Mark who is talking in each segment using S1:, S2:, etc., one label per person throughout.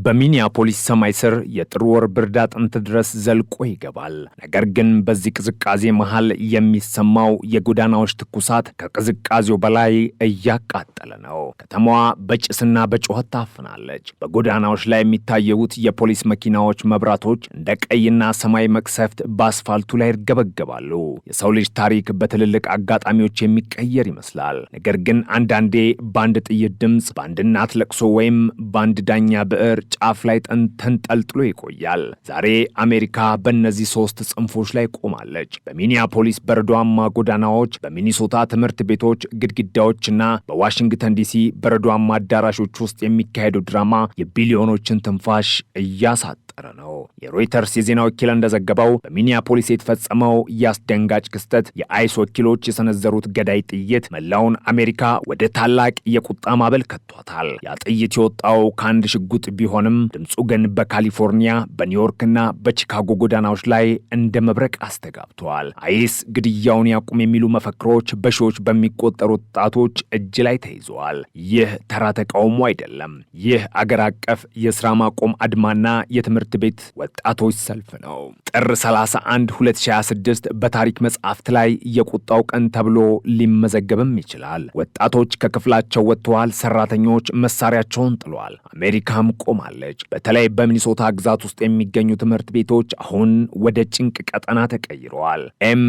S1: በሚኒያፖሊስ ሰማይ ስር የጥር ወር ብርድ አጥንት ድረስ ዘልቆ ይገባል። ነገር ግን በዚህ ቅዝቃዜ መሃል የሚሰማው የጎዳናዎች ትኩሳት ከቅዝቃዜው በላይ እያቃጠለ ነው። ከተማዋ በጭስና በጩኸት ታፍናለች። በጎዳናዎች ላይ የሚታዩት የፖሊስ መኪናዎች መብራቶች እንደ ቀይና ሰማይ መቅሰፍት በአስፋልቱ ላይ ይርገበገባሉ። የሰው ልጅ ታሪክ በትልልቅ አጋጣሚዎች የሚቀየር ይመስላል። ነገር ግን አንዳንዴ በአንድ ጥይት ድምፅ፣ በአንድ እናት ለቅሶ ወይም በአንድ ዳኛ ብዕር ጫፍ ላይ ተንጠልጥሎ ይቆያል። ዛሬ አሜሪካ በእነዚህ ሶስት ጽንፎች ላይ ቆማለች። በሚኒያፖሊስ በረዷማ ጎዳናዎች፣ በሚኒሶታ ትምህርት ቤቶች ግድግዳዎችና በዋሽንግተን ዲሲ በረዷማ አዳራሾች ውስጥ የሚካሄደው ድራማ የቢሊዮኖችን ትንፋሽ እያሳጠረ ነው። የሮይተርስ የዜና ወኪል እንደዘገበው በሚኒያፖሊስ የተፈጸመው የአስደንጋጭ ክስተት የአይስ ወኪሎች የሰነዘሩት ገዳይ ጥይት መላውን አሜሪካ ወደ ታላቅ የቁጣ ማዕበል ከቷታል። ያ ጥይት የወጣው ከአንድ ሽጉጥ ቢሆንም ድምፁ ግን በካሊፎርኒያ በኒውዮርክና በቺካጎ ጎዳናዎች ላይ እንደ መብረቅ አስተጋብተዋል። አይስ ግድያውን ያቁም የሚሉ መፈክሮች በሺዎች በሚቆጠሩ ወጣቶች እጅ ላይ ተይዘዋል። ይህ ተራ ተቃውሞ አይደለም። ይህ አገር አቀፍ የሥራ ማቆም አድማና የትምህርት ቤት ወጣቶች ሰልፍ ነው። ጥር 31 2026 በታሪክ መጽሐፍት ላይ የቁጣው ቀን ተብሎ ሊመዘገብም ይችላል። ወጣቶች ከክፍላቸው ወጥተዋል። ሰራተኞች መሳሪያቸውን ጥለዋል። አሜሪካም ቆማለች። በተለይ በሚኒሶታ ግዛት ውስጥ የሚገኙ ትምህርት ቤቶች አሁን ወደ ጭንቅ ቀጠና ተቀይረዋል።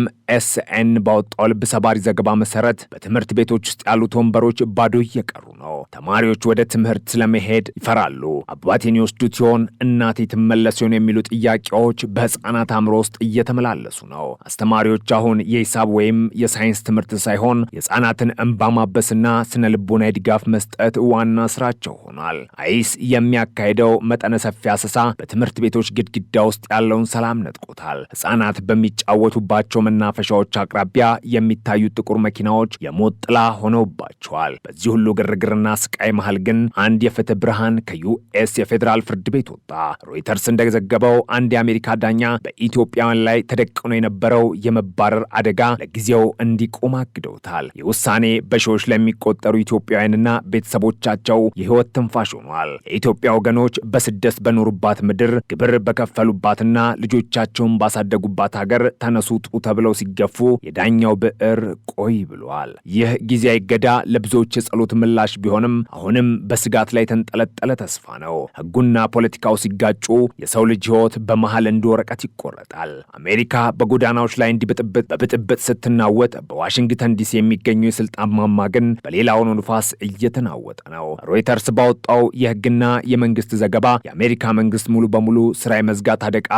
S1: ኤምኤስኤን ባወጣው ልብ ሰባሪ ዘገባ መሰረት በትምህርት ቤቶች ውስጥ ያሉት ወንበሮች ባዶ እየቀሩ ነው። ተማሪዎች ወደ ትምህርት ስለመሄድ ይፈራሉ። አባቴን ይወስዱት ይሆን? እናቴ ትመለስ ይሆን? የሚሉ ጥያቄዎች በሕፃናት አእምሮ ውስጥ እየተመላለሱ ነው። አስተማሪዎች አሁን የሂሳብ ወይም የሳይንስ ትምህርት ሳይሆን የሕፃናትን እንባ ማበስና ስነ ልቦናዊ ድጋፍ መስጠት ዋና ስራቸው ሆኗል። አይስ የሚያካሄደው መጠነ ሰፊ አሰሳ በትምህርት ቤቶች ግድግዳ ውስጥ ያለውን ሰላም ነጥቆታል። ሕፃናት በሚጫወቱባቸው መናፈሻዎች አቅራቢያ የሚታዩት ጥቁር መኪናዎች የሞት ጥላ ሆነውባቸዋል። በዚህ ሁሉ ግርግርና ስቃይ መሃል ግን አንድ የፍትህ ብርሃን ከዩኤስ የፌዴራል ፍርድ ቤት ወጣ። ሮይተርስ እንደዘገበው አንድ የአሜሪካ ዳኛ በኢትዮጵያውያን ላይ ተደቅኖ የነበረው የመባረር አደጋ ለጊዜው እንዲቆም አግደውታል። ይህ ውሳኔ በሺዎች ለሚቆጠሩ ኢትዮጵያውያንና ቤተሰቦቻቸው የህይወት ትንፋሽ ሆኗል። የኢትዮጵያ ወገኖች በስደት በኖሩባት ምድር ግብር በከፈሉባትና ልጆቻቸውን ባሳደጉባት ሀገር ተነሱ ውጡ ተብለው ሲገፉ የዳኛው ብዕር ቆይ ብሏል። ይህ ጊዜያዊ እገዳ ለብዙዎች የጸሎት ምላሽ ቢሆንም አሁንም በስጋት ላይ የተንጠለጠለ ተስፋ ነው። ህጉና ፖለቲካው ሲጋጩ የሰው ልጅ ህይወት በመሃል እንደ ወረቀት ይቆረጣል። አሜሪካ በጎዳናዎች ላይ በብጥብጥ ስትናወጥ፣ በዋሽንግተን ዲሲ የሚገኘው የስልጣን ማማ ግን በሌላው ንፋስ እየተናወጠ ነው። ሮይተርስ ባወጣው የህግና የመንግስት ዘገባ የአሜሪካ መንግስት ሙሉ በሙሉ ስራ የመዝጋት አደጋ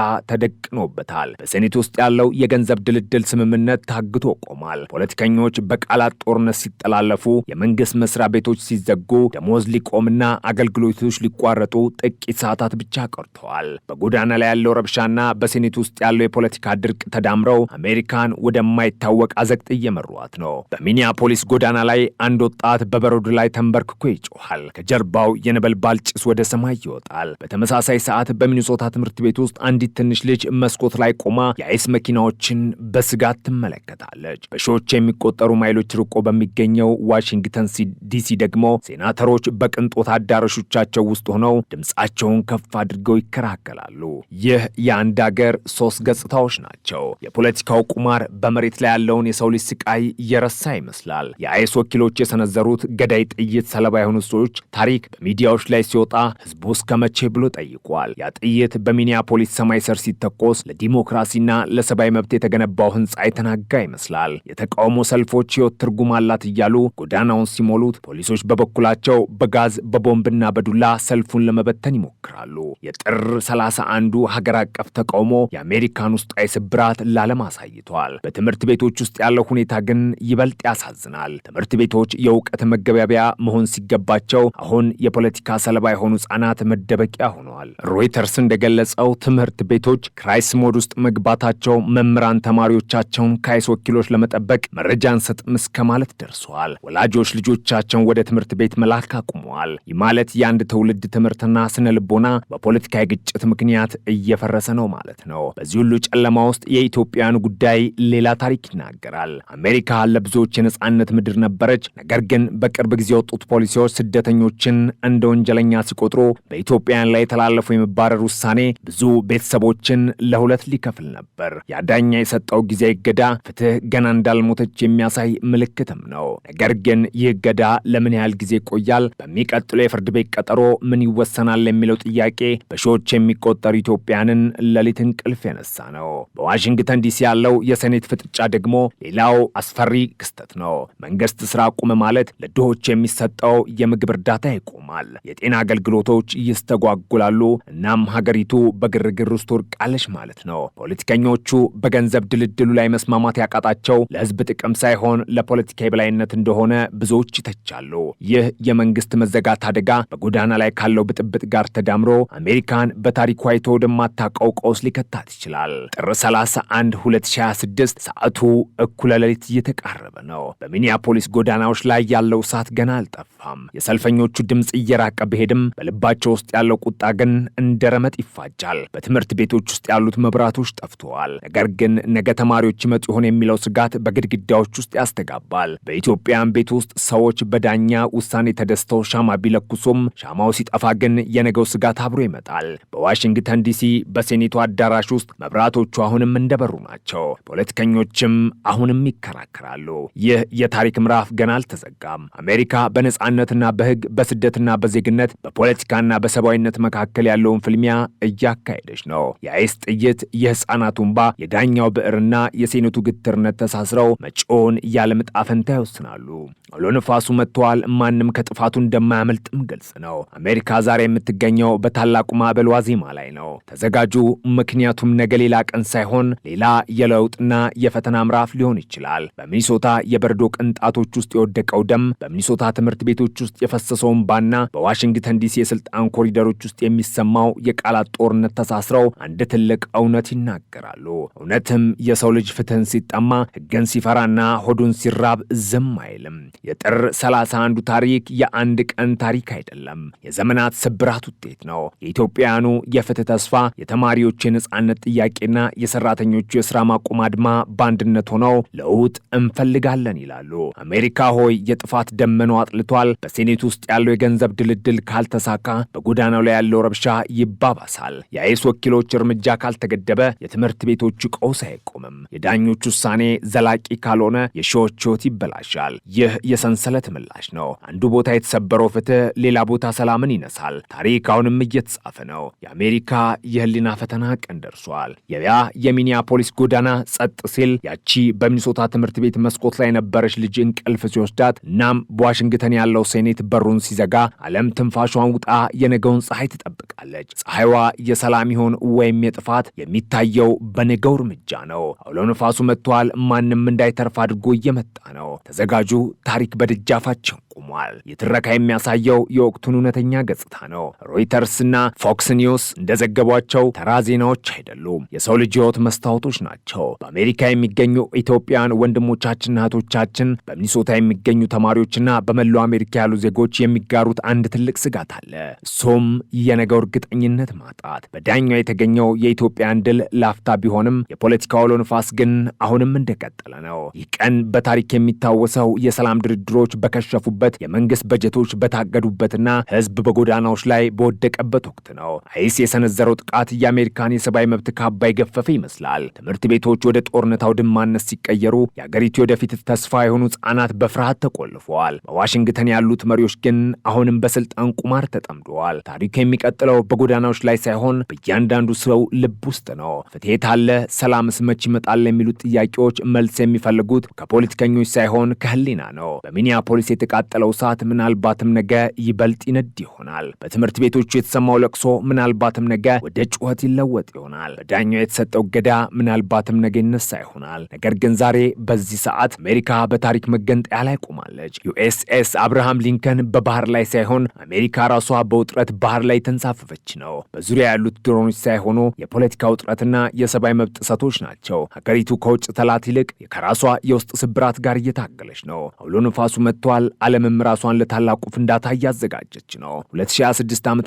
S1: ተደቅኖበታል። በሴኔት ውስጥ ያለው የገንዘብ ድልድል ስምምነት ታግቶ ቆሟል። ፖለቲከኞች በቃላት ጦርነት ሲጠላለፉ፣ የመንግስት መስሪያ ቤቶች ሲዘጉ፣ ደሞዝ ሊቆምና አገልግሎቶች ሊቋረጡ ጥቂት ሰዓታት ብቻ ቀርተዋል። በጎዳና ላይ ያለው ረብሻና በሴኔት ውስጥ ያለው የፖለቲካ ድርቅ ተዳምረው አሜሪካን ወደማይታወቅ አዘቅት እየመሯት ነው። በሚኒያፖሊስ ጎዳና ላይ አንድ ወጣት በበረዶ ላይ ተንበርክኮ ይጮሃል። ከጀርባው የነበልባል ጭስ ወደ ሰማይ ይወጣል። በተመሳሳይ ሰዓት በሚኒሶታ ትምህርት ቤት ውስጥ አንዲት ትንሽ ልጅ መስኮት ላይ ቆማ የአይስ መኪናዎችን በስጋት ትመለከታለች። በሺዎች የሚቆጠሩ ማይሎች ርቆ በሚገኘው ዋሽንግተን ዲሲ ደግሞ ሴናተሮች በቅንጦት አዳራሾቻቸው ውስጥ ሆነው ድምፃቸውን ከፍ አድርገው ይከራከራሉ። ይህ የአንድ ሀገር ሶስት ገጽታዎች ናቸው። የፖለቲካው ቁማር በመሬት ላይ ያለውን የሰው ልጅ ስቃይ እየረሳ ይመስላል። የአይስ ወኪሎች የሰነዘሩት ገዳይ ጥይት ሰለባ የሆኑ ሰዎች ታሪክ በሚዲያዎች ላይ ሲወጣ ህዝቡ እስከ መቼ ብሎ ጠይቋል። ያ ጥይት በሚኒያፖሊስ ሰማይ ስር ሲተኮስ ለዲሞክራሲና ለሰብአዊ መብት የተገነባው ህንፃ የተናጋ ይመስላል። የተቃውሞ ሰልፎች ህይወት ትርጉም አላት እያሉ ጎዳናውን ሲሞሉት፣ ፖሊሶች በበኩላቸው በጋዝ በቦምብና በዱላ ሰልፉን ለመበተን ይሞክራሉ። የጥር 31 ሀገር አቀፍ ተቃውሞ የአሜሪካን ውስጣዊ ስብራት ለዓለም አሳይቷል። በትምህርት ቤቶች ውስጥ ያለው ሁኔታ ግን ይበልጥ ያሳዝናል። ትምህርት ቤቶች የእውቀት መገበያያ መሆን ሲገባቸው አሁን የፖለቲካ ሰለባ የሆኑ ህጻናት መደበቂያ ሆነዋል። ሮይተርስ እንደገለጸው ትምህርት ቤቶች ክራይስ ሞድ ውስጥ መግባታቸው መምህራን ተማሪዎቻቸውን ከአይስ ወኪሎች ለመጠበቅ መረጃ አንሰጥም እስከ ማለት ደርሰዋል። ወላጆች ልጆቻቸውን ወደ ትምህርት ቤት መላክ አቁመዋል። ይህ ማለት የአንድ ትውልድ ትምህርትና ስነ ልቦና በፖለቲካዊ ግጭት ምክንያት ምክንያት እየፈረሰ ነው ማለት ነው። በዚህ ሁሉ ጨለማ ውስጥ የኢትዮጵያን ጉዳይ ሌላ ታሪክ ይናገራል። አሜሪካ ለብዙዎች የነጻነት ምድር ነበረች። ነገር ግን በቅርብ ጊዜ የወጡት ፖሊሲዎች ስደተኞችን እንደ ወንጀለኛ ሲቆጥሩ በኢትዮጵያን ላይ የተላለፉ የመባረር ውሳኔ ብዙ ቤተሰቦችን ለሁለት ሊከፍል ነበር። ያዳኛ የሰጠው ጊዜ እገዳ ፍትህ ገና እንዳልሞተች የሚያሳይ ምልክትም ነው። ነገር ግን ይህ እገዳ ለምን ያህል ጊዜ ይቆያል? በሚቀጥለው የፍርድ ቤት ቀጠሮ ምን ይወሰናል የሚለው ጥያቄ በሺዎች የሚቆጠሩ ኢትዮጵያንን ሌሊት እንቅልፍ የነሳ ነው። በዋሽንግተን ዲሲ ያለው የሴኔት ፍጥጫ ደግሞ ሌላው አስፈሪ ክስተት ነው። መንግስት ስራ አቁመ ማለት ለድሆች የሚሰጠው የምግብ እርዳታ ይቆማል፣ የጤና አገልግሎቶች ይስተጓጉላሉ፣ እናም ሀገሪቱ በግርግር ውስጥ ወድቃለች ማለት ነው። ፖለቲከኞቹ በገንዘብ ድልድሉ ላይ መስማማት ያቃጣቸው ለህዝብ ጥቅም ሳይሆን ለፖለቲካ የበላይነት እንደሆነ ብዙዎች ይተቻሉ። ይህ የመንግስት መዘጋት አደጋ በጎዳና ላይ ካለው ብጥብጥ ጋር ተዳምሮ አሜሪካን በታሪኳ አይቶ ወደማታውቀው ቀውስ ሊከታት ይችላል። ጥር 31 2026 ሰዓቱ እኩለ ሌሊት እየተቃረበ ነው። በሚኒያፖሊስ ጎዳናዎች ላይ ያለው እሳት ገና አልጠፋም። የሰልፈኞቹ ድምፅ እየራቀ ቢሄድም በልባቸው ውስጥ ያለው ቁጣ ግን እንደ ረመጥ ይፋጃል። በትምህርት ቤቶች ውስጥ ያሉት መብራቶች ጠፍተዋል። ነገር ግን ነገ ተማሪዎች ይመጡ ይሆን የሚለው ስጋት በግድግዳዎች ውስጥ ያስተጋባል። በኢትዮጵያን ቤት ውስጥ ሰዎች በዳኛ ውሳኔ ተደስተው ሻማ ቢለኩሱም ሻማው ሲጠፋ ግን የነገው ስጋት አብሮ ይመጣል። በዋሽንግተን ዲሲ በሴኔቱ አዳራሽ ውስጥ መብራቶቹ አሁንም እንደበሩ ናቸው። ፖለቲከኞችም አሁንም ይከራከራሉ። ይህ የታሪክ ምዕራፍ ገና አልተዘጋም። አሜሪካ በነጻነትና በህግ በስደትና በዜግነት በፖለቲካና በሰብአዊነት መካከል ያለውን ፍልሚያ እያካሄደች ነው። የአይስ ጥይት፣ የህፃናቱ እንባ፣ የዳኛው ብዕርና የሴኔቱ ግትርነት ተሳስረው መጪውን ያለም ዕጣ ፈንታ ይወስናሉ። አውሎ ነፋሱ መጥቷል። ማንም ከጥፋቱ እንደማያመልጥም ግልጽ ነው። አሜሪካ ዛሬ የምትገኘው በታላቁ ማዕበል ዋዜማ ላይ ነው። ተዘጋጁ፣ ምክንያቱም ነገ ሌላ ቀን ሳይሆን ሌላ የለውጥና የፈተና ምዕራፍ ሊሆን ይችላል። በሚኒሶታ የበረዶ ቅንጣቶች ውስጥ የወደቀው ደም፣ በሚኒሶታ ትምህርት ቤቶች ውስጥ የፈሰሰው እንባና በዋሽንግተን ዲሲ የስልጣን ኮሪደሮች ውስጥ የሚሰማው የቃላት ጦርነት ተሳስረው አንድ ትልቅ እውነት ይናገራሉ። እውነትም የሰው ልጅ ፍትህን ሲጠማ ህግን ሲፈራና ሆዱን ሲራብ ዝም አይልም። የጥር 31 ታሪክ የአንድ ቀን ታሪክ አይደለም፣ የዘመናት ስብራት ውጤት ነው። የኢትዮጵያውያኑ የፍትህ ተስፋ፣ የተማሪዎች የነጻነት ጥያቄና የሰራተኞቹ የሥራ ማቆም አድማ በአንድነት ሆነው ለውጥ እንፈልጋለን ይላሉ። አሜሪካ ሆይ የጥፋት ደመናው አጥልቷል። በሴኔት ውስጥ ያለው የገንዘብ ድልድል ካልተሳካ በጎዳናው ላይ ያለው ረብሻ ይባባሳል። የአይስ ወኪሎች እርምጃ ካልተገደበ የትምህርት ቤቶቹ ቀውስ አይቆምም። የዳኞች ውሳኔ ዘላቂ ካልሆነ የሺዎች ሕይወት ይበላሻል። ይህ የሰንሰለት ምላሽ ነው። አንዱ ቦታ የተሰበረው ፍትህ ሌላ ቦታ ሰላምን ይነሳል። ታሪክ አሁንም እየተጻፈ ነው። የአሜሪካ የህሊና ፈተና ቀን ደርሷል። ያ የሚኒያፖሊስ ጎዳና ጸጥ ሲል ያቺ በሚኒሶታ ትምህርት ቤት መስኮት ላይ ነበረች ልጅ እንቅልፍ ሲወስዳት፣ እናም በዋሽንግተን ያለው ሴኔት በሩን ሲዘጋ ዓለም ትንፋሿን ውጣ የነገውን ፀሐይ ትጠብቃለች። ፀሐይዋ የሰላም ይሆን ወይም የጥፋት የሚታየው በነገው እርምጃ ነው። አውሎ ነፋሱ መጥቷል። ማንም እንዳይተርፍ አድርጎ እየመጣ ነው። ተዘጋጁ። ታሪክ በደጃፋችን ቆሟል። የትረካ የሚያሳየው የወቅቱን እውነተኛ ገጽታ ነው። ሮይተርስና ፎክስ ኒውስ እንደዘገቧቸው ተራ ዜናዎች አይደሉም። የሰው ልጅ ህይወት መስታወቶች ናቸው። በአሜሪካ የሚገኙ ኢትዮጵያን ወንድሞቻችንና እህቶቻችን፣ በሚኒሶታ የሚገኙ ተማሪዎችና በመላው አሜሪካ ያሉ ዜጎች የሚጋሩት አንድ ትልቅ ስጋት አለ። እሱም የነገው እርግጠኝነት ማጣት። በዳኛው የተገኘው የኢትዮጵያን ድል ላፍታ ቢሆንም የፖለቲካ አውሎ ነፋስ ግን አሁንም እንደቀጠለ ነው። ይህ ቀን በታሪክ የሚታወሰው የሰላም ድርድሮች በከሸፉበት፣ የመንግስት በጀቶች በታገዱበትና ህዝብ በጎዳናዎች ላይ በወደቀበት ወቅት ነው። አይስ የሰነዘረው ጥቃት የአሜሪካን የሰብአዊ መብት ካባ የገፈፈ ይመስላል። ትምህርት ቤቶች ወደ ጦርነት አውድማነት ሲቀየሩ፣ የአገሪቱ ወደፊት ተስፋ የሆኑ ህጻናት በፍርሃት ተቆልፈዋል። በዋሽንግተን ያሉት መሪዎች ግን አሁንም በስልጣን ቁማር ተጠምደዋል። ታሪክ የሚቀጥለው በጎዳናዎች ላይ ሳይሆን በእያንዳንዱ ሰው ልብ ውስጥ ነው። ፍትህ አለ፣ ሰላምስ መች ይመጣል የሚሉት ጥያቄዎች መልስ የሚፈልጉት ከፖለቲከኞች ሳይሆን ከህሊና ነው። በሚኒያፖሊስ የተቃጠለው እሳት ምናልባትም ነገ ይበልጥ ይነድ ይሆናል። በትምህርት ቤቶቹ የተሰማው ለቅሶ ምናልባትም ነገ ወደ ጩኸት ይለወጥ ይሆናል። በዳኛው የተሰጠው እገዳ ምናልባትም ነገ ይነሳ ይሆናል። ነገር ግን ዛሬ በዚህ ሰዓት አሜሪካ በታሪክ መገንጠያ ላይ ቆማለች። ዩኤስኤስ አብርሃም ሊንከን በባህር ላይ ሳይሆን አሜሪካ ራሷ በውጥረት ባህር ላይ ተንሳፈፈች ነው። በዙሪያ ያሉት ድሮኖች ሳይሆኑ የፖለቲካ ውጥረትና የሰብአዊ መብት ጥሰቶች ናቸው። ሀገሪቱ ከውጭ ጠላት ይልቅ ከራሷ የውስጥ ስብራት ጋር እየታገለች ነው። አውሎ ነፋሱ መጥቷል። ዓለም ዓለምም ራሷን ለታላቁ ፍንዳታ እያዘጋጀች ነው። 2026 ዓ.ም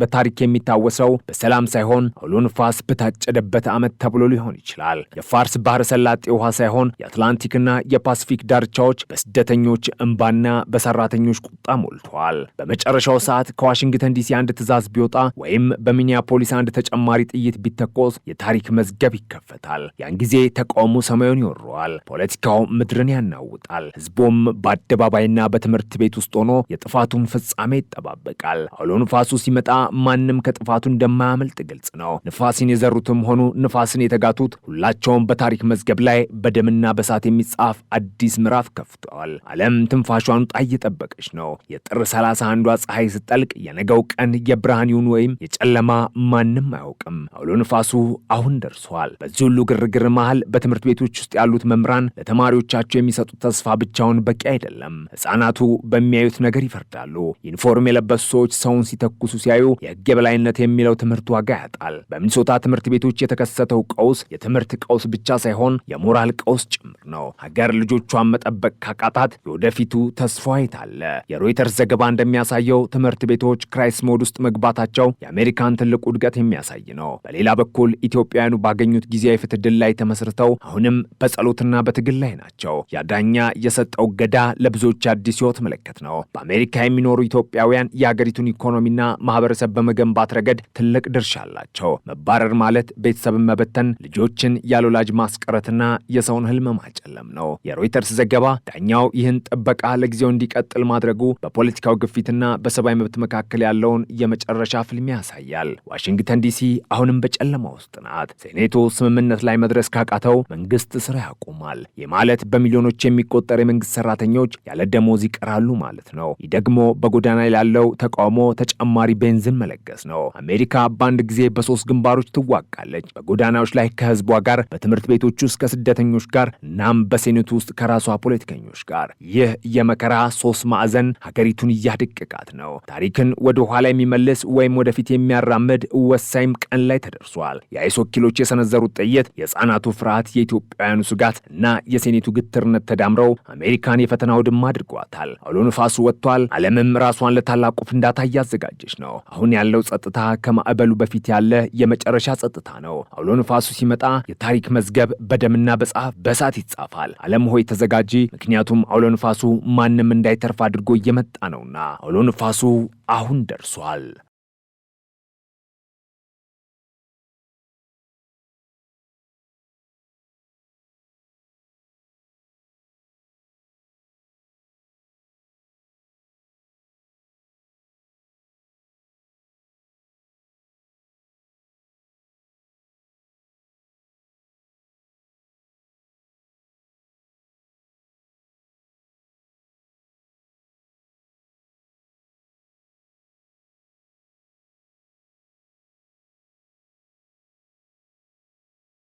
S1: በታሪክ የሚታወሰው በሰላም ሳይሆን አውሎ ንፋስ በታጨደበት ዓመት ተብሎ ሊሆን ይችላል። የፋርስ ባህረ ሰላጤ ውሃ ሳይሆን የአትላንቲክና የፓሲፊክ ዳርቻዎች በስደተኞች እንባና በሰራተኞች ቁጣ ሞልተዋል። በመጨረሻው ሰዓት ከዋሽንግተን ዲሲ አንድ ትዕዛዝ ቢወጣ ወይም በሚኒያፖሊስ አንድ ተጨማሪ ጥይት ቢተኮስ የታሪክ መዝገብ ይከፈታል። ያን ጊዜ ተቃውሞ ሰማዩን ይወረዋል። ፖለቲካው ምድርን ያናውጣል። ህዝቡም በአደባባይና በትምህርት ቤት ውስጥ ሆኖ የጥፋቱን ፍጻሜ ይጠባበቃል። አውሎ ንፋሱ ሲመጣ ማንም ከጥፋቱ እንደማያመልጥ ግልጽ ነው። ንፋስን የዘሩትም ሆኑ ንፋስን የተጋቱት ሁላቸውም በታሪክ መዝገብ ላይ በደምና በሳት የሚጻፍ አዲስ ምዕራፍ ከፍተዋል። ዓለም ትንፋሿን ጣይ እየጠበቀች ነው። የጥር 31ዷ ፀሐይ ስትጠልቅ የነገው ቀን የብርሃን ይሁን ወይም የጨለማ ማንም አያውቅም። አውሎ ንፋሱ አሁን ደርሷል። በዚህ ሁሉ ግርግር መሃል በትምህርት ቤቶች ውስጥ ያሉት መምህራን ለተማሪዎቻቸው የሚሰጡት ተስፋ ብቻውን በቂ አይደለም። ህፃናቱ በሚያዩት ነገር ይፈርዳሉ። ዩኒፎርም የለበሱ ሰዎች ሰውን ሲተኩሱ ሲያዩ የህግ የበላይነት የሚለው ትምህርት ዋጋ ያጣል። በሚኒሶታ ትምህርት ቤቶች የተከሰተው ቀውስ የትምህርት ቀውስ ብቻ ሳይሆን የሞራል ቀውስ ጭምር ነው። ሀገር ልጆቿን መጠበቅ ካቃታት የወደፊቱ ተስፋዋ የታለ? የሮይተርስ ዘገባ እንደሚያሳየው ትምህርት ቤቶች ክራይሲስ ሞድ ውስጥ መግባታቸው የአሜሪካን ትልቁ እድገት የሚያሳይ ነው። በሌላ በኩል ኢትዮጵያውያኑ ባገኙት ጊዜያዊ ፍትህ ድል ላይ ተመስርተው አሁንም በጸሎትና በትግል ላይ ናቸው። ያዳኛ የሰጠው ገዳ ለብዙዎች አዲስ ህይወት ምልክት ነው። በአሜሪካ የሚኖሩ ኢትዮጵያውያን የሀገሪቱን ኢኮኖሚና ማህበረሰብ በመገንባት ረገድ ትልቅ ድርሻ አላቸው። መባረር ማለት ቤተሰብን መበተን፣ ልጆችን ያለወላጅ ማስቀረትና የሰውን ህልም ማጨለም ነው። የሮይተርስ ዘገባ ዳኛው ይህን ጥበቃ ለጊዜው እንዲቀጥል ማድረጉ በፖለቲካው ግፊትና በሰብአዊ መብት መካከል ያለውን የመጨረሻ ፍልሚያ ያሳያል። ዋሽንግተን ዲሲ አሁንም በጨለማ ውስጥ ናት። ሴኔቱ ስምምነት ላይ መድረስ ካቃተው መንግስት ስራ ያቆማል። ይህ ማለት በሚሊዮኖች የሚቆጠር የመንግስት ሰራተኞች ያለ ደሞዝ ይቀራሉ ማለት ነው። ይህ ደግሞ በጎዳና ላይ ላለው ተቃውሞ ተጨማሪ ቤንዚን መለገስ ነው። አሜሪካ በአንድ ጊዜ በሶስት ግንባሮች ትዋጋለች። በጎዳናዎች ላይ ከህዝቧ ጋር፣ በትምህርት ቤቶች ውስጥ ከስደተኞች ጋር፣ እናም በሴኔቱ ውስጥ ከራሷ ፖለቲከኞች ጋር። ይህ የመከራ ሶስት ማዕዘን ሀገሪቱን እያደቀቃት ነው። ታሪክን ወደ ኋላ የሚመልስ ወይም ወደፊት የሚያራምድ ወሳኝ ቀን ላይ ተደርሷል። የአይስ ወኪሎች የሰነዘሩት ጥይት፣ የህፃናቱ ፍርሃት፣ የኢትዮጵያውያኑ ስጋት እና የሴኔቱ ግትርነት ተዳምረው አሜሪካን የፈተና አውድማ አድርጓታል። አውሎ ንፋሱ ወጥቷል። ዓለምም ራሷን ለታላቁ ፍንዳታ እያዘጋጀች ነው። አሁን ያለው ጸጥታ ከማዕበሉ በፊት ያለ የመጨረሻ ጸጥታ ነው። አውሎ ንፋሱ ሲመጣ የታሪክ መዝገብ በደምና በእሳት ይጻፋል። ዓለም ሆይ ተዘጋጂ፣ ምክንያቱም አውሎ ንፋሱ ማንም እንዳይተርፍ አድርጎ እየመጣ ነውና። አውሎ ንፋሱ አሁን ደርሷል።